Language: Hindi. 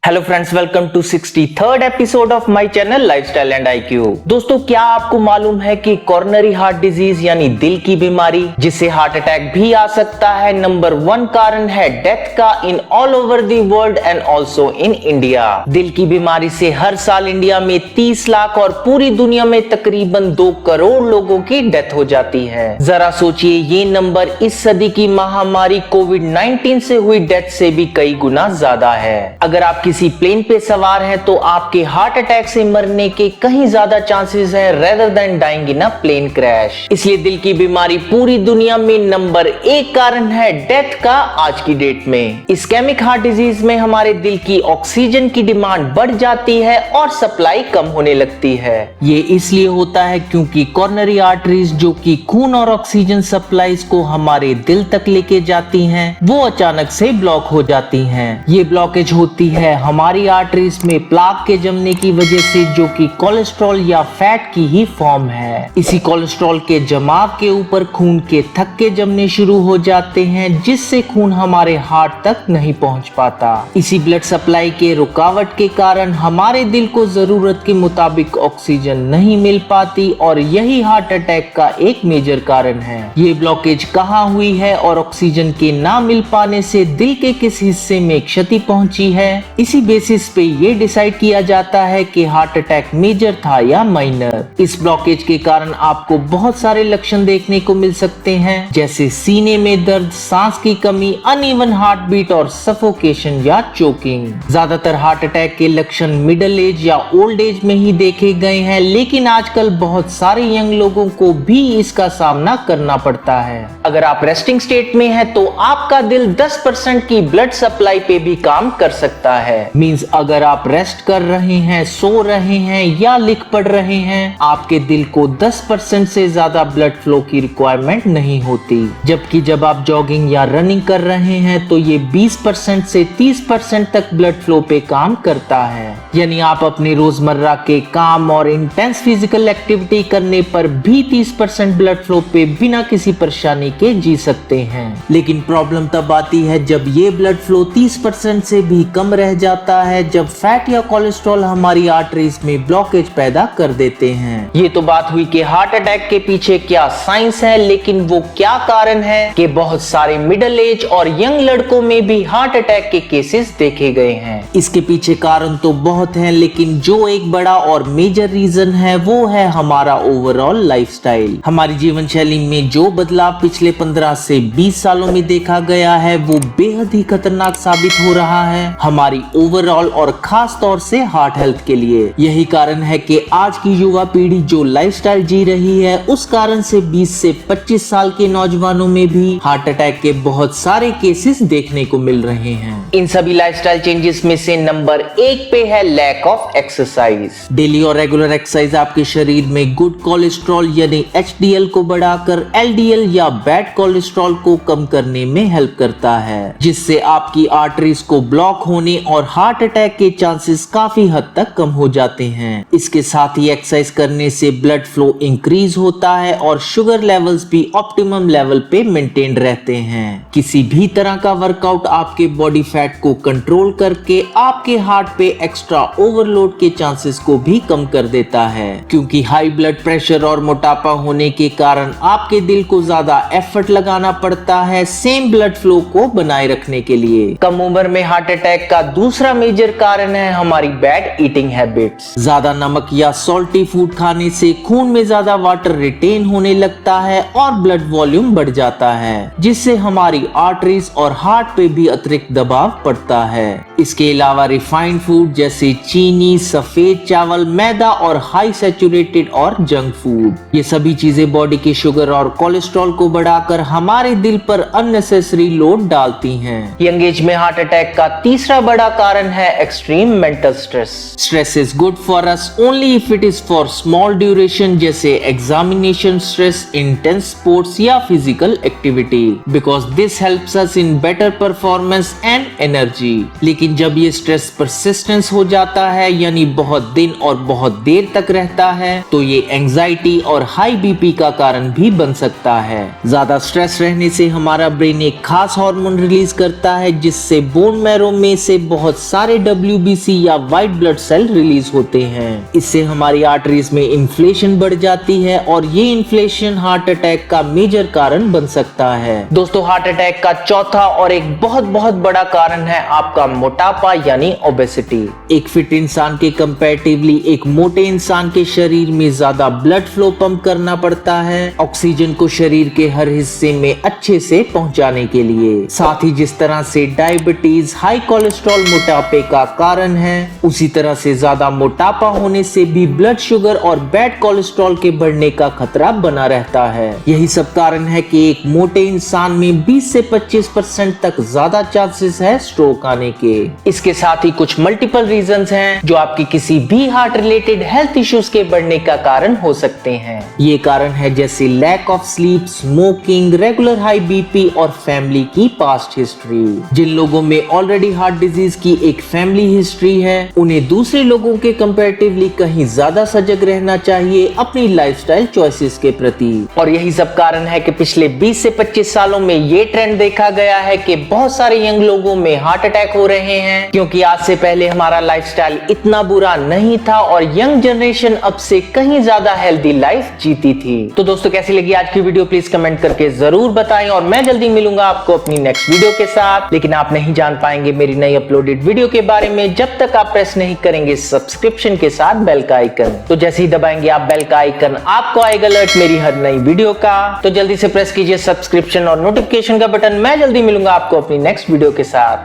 Hello friends, welcome to 63rd episode of my channel lifestyle and IQ. दोस्तों, क्या आपको मालूम है कि कॉर्नरी हार्ट डिजीज यानी दिल की बीमारी जिससे हार्ट अटैक भी आ सकता है, नंबर 1 कारण है डेथ का in all over the world and also in India. दिल की बीमारी से हर साल इंडिया में 30 लाख और पूरी दुनिया में तकरीबन 2 करोड़ लोगों की डेथ हो जाती है। जरा सोचिए, ये नंबर इस सदी की महामारी कोविड-19 से हुई डेथ से भी कई गुना ज्यादा है। अगर आप किसी प्लेन पे सवार हैं तो आपके हार्ट अटैक से मरने के कहीं ज्यादा चांसेस हैं rather than dying in a plane crash. इसलिए दिल की बीमारी पूरी दुनिया में नंबर 1 कारण है डेथ का आज की डेट में। इस्केमिक हार्ट डिजीज में हमारे दिल की ऑक्सीजन की डिमांड बढ़ जाती है और सप्लाई कम होने लगती है। ये इसलिए होता है क्योंकि कॉर्नरी आर्टरीज जो कि खून और ऑक्सीजन सप्लाईज को हमारे दिल तक लेके जाती हैं, वो अचानक से ब्लॉक हो जाती हैं। ये ब्लॉकेज होती है हमारी आर्टरीज में प्लाक के जमने की वजह से, जो कि कोलेस्ट्रॉल या फैट की ही फॉर्म है। इसी कोलेस्ट्रॉल के जमाव के ऊपर खून के थक्के जमने शुरू हो जाते हैं, जिससे खून हमारे हार्ट तक नहीं पहुंच पाता। इसी ब्लड सप्लाई के रुकावट के कारण हमारे दिल को जरूरत के मुताबिक ऑक्सीजन नहीं मिल पाती और यही हार्ट अटैक का एक मेजर कारण है। ये ब्लॉकेज कहाँ हुई है और ऑक्सीजन के ना मिल पाने से दिल के किस हिस्से में क्षति पहुंची है, इसी बेसिस पे ये डिसाइड किया जाता है कि हार्ट अटैक मेजर था या माइनर। इस ब्लॉकेज के कारण आपको बहुत सारे लक्षण देखने को मिल सकते हैं, जैसे सीने में दर्द, सांस की कमी, अनइवन हार्ट बीट और सफोकेशन या चोकिंग। ज्यादातर हार्ट अटैक के लक्षण मिडिल एज या ओल्ड एज में ही देखे गए हैं, लेकिन आजकल बहुत सारे यंग लोगों को भी इसका सामना करना पड़ता है। अगर आप रेस्टिंग स्टेट में हैं तो आपका दिल 10% की ब्लड सप्लाई पे भी काम कर सकता है। मींस अगर आप रेस्ट कर रहे हैं, सो रहे हैं या लिख पढ़ रहे हैं, आपके दिल को 10% से ज्यादा ब्लड फ्लो की रिक्वायरमेंट नहीं होती। जबकि जब आप जॉगिंग या रनिंग कर रहे हैं तो ये 20% से 30% तक ब्लड फ्लो पे काम करता है। यानी आप अपने रोजमर्रा के काम और इंटेंस फिजिकल एक्टिविटी करने पर भी 30% ब्लड फ्लो पे बिना किसी परेशानी के जी सकते हैं। लेकिन प्रॉब्लम तब आती है जब ये ब्लड फ्लो 30% से भी कम रह जाता है, जब फैट या कोलेस्ट्रॉल हमारी आर्टरीज में ब्लॉकेज पैदा कर देते हैं। ये तो बात हुई कि हार्ट अटैक के पीछे क्या साइंस है, लेकिन वो क्या कारण है कि बहुत सारे मिडिल एज और यंग लड़कों में भी हार्ट अटैक के केसेस देखे गए हैं। इसके पीछे कारण तो बहुत हैं, लेकिन जो एक बड़ा और मेजर रीजन है वो है हमारा ओवरऑल लाइफस्टाइल। हमारी जीवन शैली में जो बदलाव पिछले 15 से 20 सालों में देखा गया है, वो बेहद ही खतरनाक साबित हो रहा है हमारी ओवरऑल और खास तौर से हार्ट हेल्थ के लिए। यही कारण है कि आज की युवा पीढ़ी जो लाइफस्टाइल जी रही है, उस कारण से 20 से 25 साल के नौजवानों में भी हार्ट अटैक के बहुत सारे केसेस देखने को मिल रहे हैं। इन सभी लाइफस्टाइल चेंजेस में से नंबर 1 पे है लैक ऑफ एक्सरसाइज। डेली और रेगुलर एक्सरसाइज आपके शरीर में गुड कोलेस्ट्रॉल यानी HDL को बढ़ाकर LDL या बैड कोलेस्ट्रॉल को कम करने में हेल्प करता है, जिससे आपकी आर्टरीज को ब्लॉक होने और हार्ट अटैक के चांसेस काफी हद तक कम हो जाते हैं। इसके साथ ही एक्सरसाइज करने से ब्लड फ्लो इंक्रीज होता है और शुगर लेवल्स भी ऑप्टिमम लेवल पे मेंटेन रहते हैं। किसी भी तरह का वर्कआउट आपके बॉडी फैट को कंट्रोल करके आपके हार्ट पे एक्स्ट्रा ओवरलोड के चांसेस को भी कम कर देता है, क्योंकि हाई ब्लड प्रेशर और मोटापा होने के कारण आपके दिल को ज्यादा एफर्ट लगाना पड़ता है सेम ब्लड फ्लो को बनाए रखने के लिए। कम उम्र में हार्ट अटैक का दूसरा मेजर कारण है हमारी बैड ईटिंग हैबिट्स। ज्यादा नमक या सॉल्टी फूड खाने से खून में ज्यादा वाटर रिटेन होने लगता है और ब्लड वॉल्यूम बढ़ जाता है, जिससे हमारी आर्टरीज और हार्ट पे भी अतिरिक्त दबाव पड़ता है। इसके अलावा रिफाइंड फूड जैसे चीनी, सफेद चावल, मैदा और हाई सैचुरेटेड और जंक फूड, ये सभी चीजें बॉडी के शुगर और कोलेस्ट्रॉल को बढ़ाकर हमारे दिल पर अननेसेसरी लोड डालती हैं। यंग एज में हार्ट अटैक का तीसरा बड़ा कारण है extreme mental stress. Stress is good for us only if it is for small duration, जैसे एग्जामिनेशन स्ट्रेस, इंटेंस स्पोर्ट्स या physical activity, because this helps us in better performance and energy. लेकिन लेकिन जब ये स्ट्रेस परसिस्टेंस हो जाता है यानी बहुत दिन और बहुत देर तक रहता है तो ये एंजाइटी और हाई बीपी का कारण भी बन सकता है। ज्यादा स्ट्रेस रहने से हमारा ब्रेन एक खास हार्मोन रिलीज करता है जिससे बोन मैरो में से बहुत सारे WBC या व्हाइट ब्लड सेल रिलीज होते हैं। इससे हमारी आर्टरीज में इन्फ्लेशन बढ़ जाती है और ये इन्फ्लेशन हार्ट अटैक का मेजर कारण बन सकता है। दोस्तों, हार्ट अटैक का चौथा और एक बहुत बड़ा कारण है आपका मोटापा यानी ओबेसिटी। एक फिट इंसान के कंपैरेटिवली एक मोटे इंसान के शरीर में ज्यादा ब्लड फ्लो पंप करना पड़ता है ऑक्सीजन को शरीर के हर हिस्से में अच्छे से पहुंचाने के लिए। साथ ही जिस तरह से डायबिटीज, हाई कोलेस्ट्रॉल मोटापे का कारण है, उसी तरह से ज्यादा मोटापा होने से भी ब्लड शुगर और बैड कोलेस्ट्रॉल के बढ़ने का खतरा बना रहता है। यही सब कारण है कि एक मोटे इंसान में 20 से 25% तक ज्यादा चांसेस है स्ट्रोक आने के। इसके साथ ही कुछ मल्टीपल रीजंस हैं जो आपकी किसी भी हार्ट रिलेटेड हेल्थ इश्यूज के बढ़ने का कारण हो सकते हैं। ये कारण है जैसे lack of sleep, smoking, regular high BP और फैमिली की पास्ट हिस्ट्री। जिन लोगों में ऑलरेडी हार्ट डिजीज की एक फैमिली हिस्ट्री है उन्हें दूसरे लोगों के कंपैरेटिवली कहीं ज्यादा सजग रहना चाहिए अपनी लाइफस्टाइल चॉइसेस के प्रति। और यही सब कारण है कि पिछले 20 से 25 सालों में ये ट्रेंड देखा गया है कि बहुत सारे यंग लोगों में हार्ट अटैक हो रहे हैं क्योंकि आज से पहले हमारा लाइफस्टाइल इतना बुरा नहीं था और यंग जनरेशन अब से कहीं ज्यादा हेल्दी लाइफ जीती थी। तो दोस्तों, कैसी लगी आज की वीडियो प्लीज कमेंट करके जरूर बताएं और मैं जल्दी मिलूंगा आपको अपनी नेक्स्ट वीडियो के साथ। लेकिन आप नहीं जान पाएंगे मेरी नई अपलोडेड वीडियो के बारे में जब तक आप प्रेस नहीं करेंगे सब्सक्रिप्शन के साथ बेल का आइकन। तो जैसे ही दबाएंगे आप बेल का आइकन आपको आएगा अलर्ट मेरी हर नई वीडियो का। तो जल्दी से प्रेस कीजिए सब्सक्रिप्शन और नोटिफिकेशन का बटन। मैं जल्दी मिलूंगा आपको अपनी नेक्स्ट वीडियो के साथ।